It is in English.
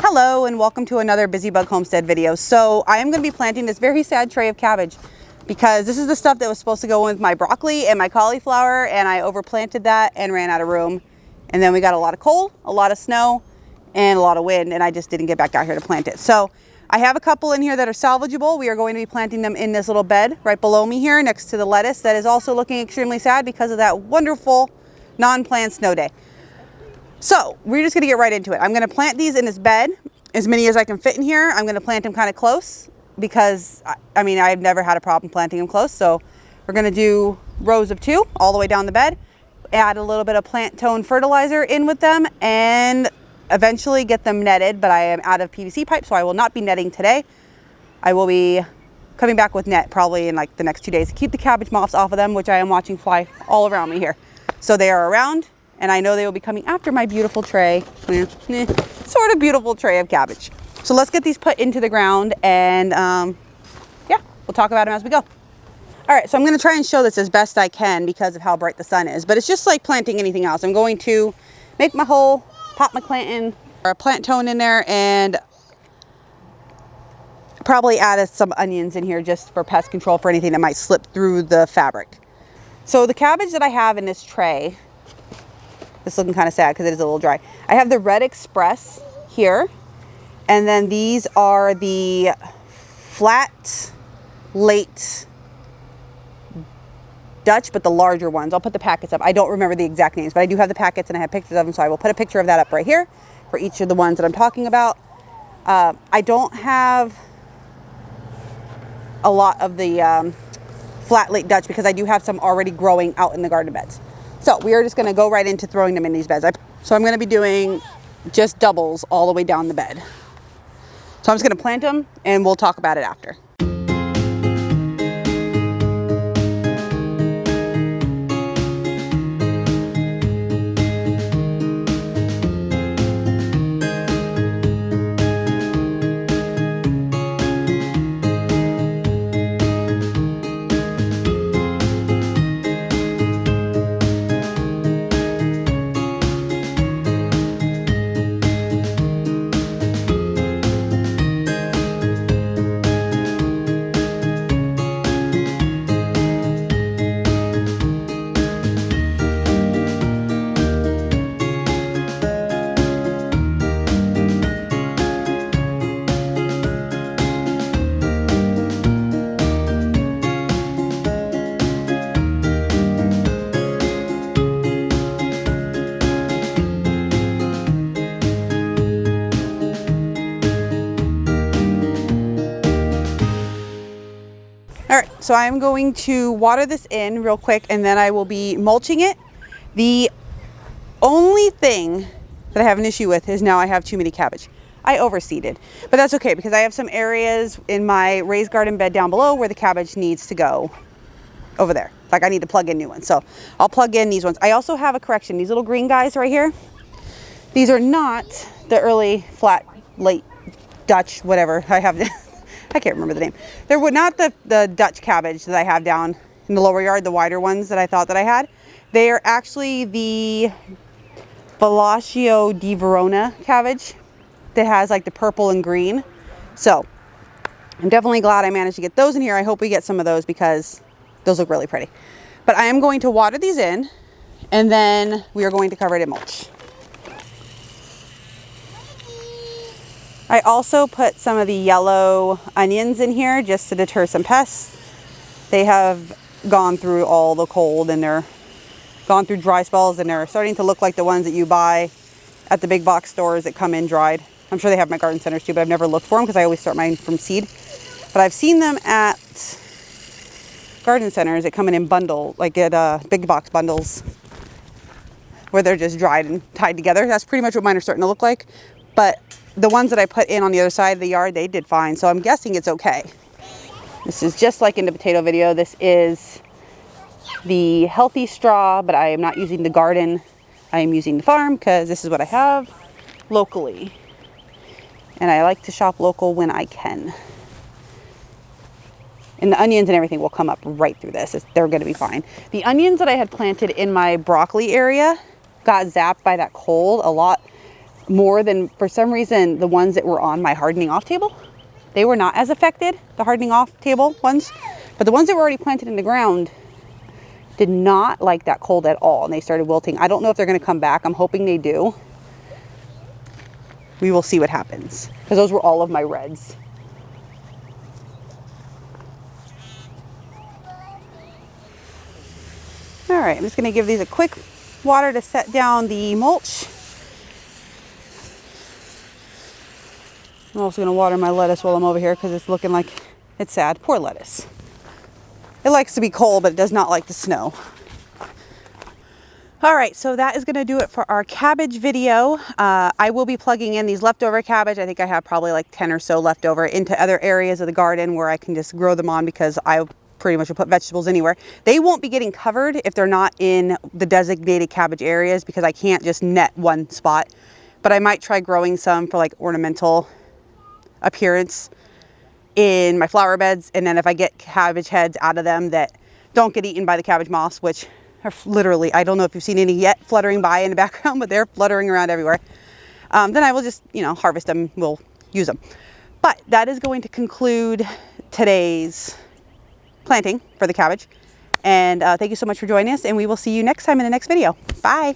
Hello and welcome to another Busy Bug Homestead video. So I am going to be planting this very sad tray of cabbage because this is the stuff that was supposed to go with my broccoli and my cauliflower, and I overplanted that and ran out of room. And then we got a lot of cold, a lot of snow, and a lot of wind, and I just didn't get back out here to plant it. So I have a couple in here that are salvageable. We are going to be planting them in this little bed right below me here next to the lettuce that is also looking extremely sad because of that wonderful non-planned snow day. So we're just gonna get right into it. I'm gonna plant these in this bed, as many as I can fit in here. I'm gonna plant them kind of close because, I mean, I've never had a problem planting them close. So we're gonna do rows of 2 all the way down the bed, add a little bit of plant tone fertilizer in with them, and eventually get them netted. But I am out of PVC pipe, so I will not be netting today. I will be coming back with net probably in like the next 2 days to keep the cabbage moths off of them, which I am watching fly all around me here. So they are around, and I know they will be coming after my beautiful tray, sort of beautiful tray of cabbage. So let's get these put into the ground, and yeah, we'll talk about them as we go. All right, so I'm gonna try and show this as best I can because of how bright the sun is, but it's just like planting anything else. I'm going to make my hole, pop my plant in, or a plant tone in there, and probably add some onions in here just for pest control for anything that might slip through the fabric. So the cabbage that I have in this tray, it's looking kind of sad because it is a little dry. I have the Red Express here, and then these are the flat late Dutch, but the larger ones. I'll put the packets up. I don't remember the exact names, but I do have the packets and I have pictures of them, so I will put a picture of that up right here for each of the ones that I'm talking about. I don't have a lot of the flat late Dutch because I do have some already growing out in the garden beds. So we are just going to go right into throwing them in these beds. So I'm going to be doing just doubles all the way down the bed. So I'm just going to plant them and we'll talk about it after. All right, so I'm going to water this in real quick and then I will be mulching it. The only thing that I have an issue with is now I have too many cabbage. I overseeded, but that's okay because I have some areas in my raised garden bed down below where the cabbage needs to go over there. Like I need to plug in new ones. So I'll plug in these ones. I also have a correction. These little green guys right here, these are not the early flat late Dutch, whatever I have. I can't remember the name. They're not the Dutch cabbage that I have down in the lower yard, the wider ones that I thought that I had. They are actually the Palacio di Verona cabbage that has like the purple and green. So I'm definitely glad I managed to get those in here. I hope we get some of those because those look really pretty. But I am going to water these in and then we are going to cover it in mulch. I also put some of the yellow onions in here just to deter some pests. They have gone through all the cold and they're gone through dry spells and they're starting to look like the ones that you buy at the big box stores that come in dried. I'm sure they have my garden centers too, but I've never looked for them because I always start mine from seed. But I've seen them at garden centers that come in bundle, like at big box bundles where they're just dried and tied together. That's pretty much what mine are starting to look like. But the ones that I put in on the other side of the yard, they did fine. So I'm guessing it's okay. This is just like in the potato video. This is the healthy straw, but I am not using the garden. I am using the farm because this is what I have locally. And I like to shop local when I can. And the onions and everything will come up right through this. They're going to be fine. The onions that I had planted in my broccoli area got zapped by that cold a lot. more than, for some reason, the ones that were on my hardening off table. They were not as affected, the hardening off table ones, but the ones that were already planted in the ground did not like that cold at all, and they started wilting. I don't know if they're going to come back. I'm hoping they do. We will see what happens, because those were all of my reds. All right, I'm just going to give these a quick water to set down the mulch. I'm also going to water my lettuce while I'm over here because it's looking like it's sad. Poor lettuce. It likes to be cold, but it does not like the snow. All right, so that is going to do it for our cabbage video. I will be plugging in these leftover cabbage. I think I have probably like 10 or so left over into other areas of the garden where I can just grow them on, because I pretty much will put vegetables anywhere. They won't be getting covered if they're not in the designated cabbage areas, because I can't just net one spot. But I might try growing some for like ornamental appearance in my flower beds, and then if I get cabbage heads out of them that don't get eaten by the cabbage moths, which are literally, I don't know if you've seen any yet fluttering by in the background, but they're fluttering around everywhere, then I will just, you know, harvest them, we'll use them. But that is going to conclude today's planting for the cabbage, and thank you so much for joining us, and we will see you next time in the next video. Bye.